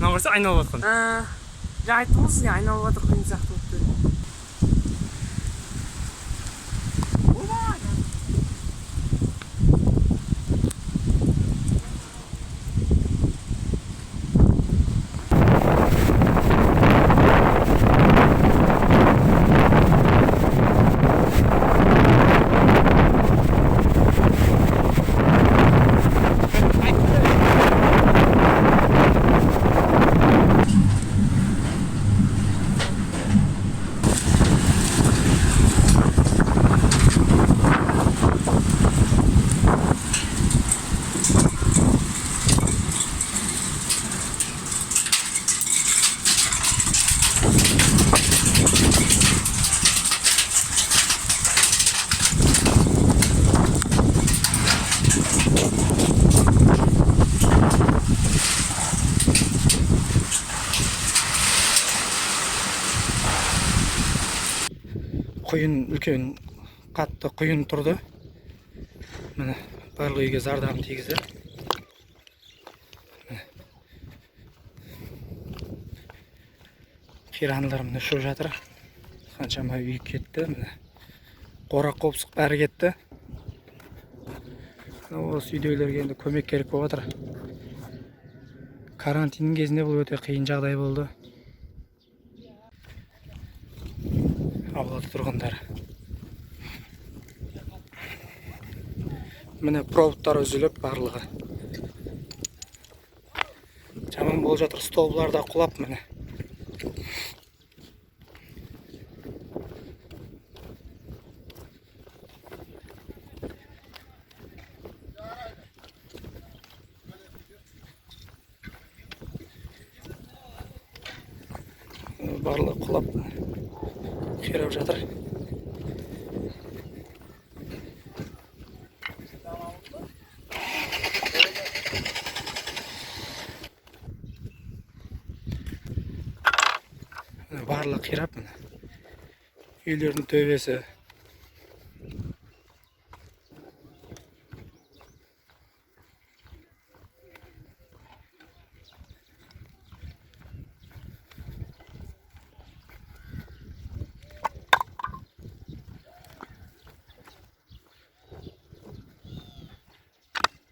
мына көрсе айналып жатқан. Жаңа айттыңыз, айналып жатыр деген сияқты болып. Құйын үлкен қатты құйын тұрды. Міне барлық үйге зардабын тигізді. Қиранылар міне ұшып жатыр. Қаншама үй кетті. Міне қора қопсық бәрі кетті. Осы үйдегілерге енді көмек керек болып жатыр. Карантиннің кезінде бұл өте қиын жағдай болды. Алла тұрғындар. Міне проводтар үзіліп барлығы. Жаман болып жатыр, столбылар да құлап міне. Барлығы құлап қирап жатыр. Барлығы қирап, үйлердің төбесі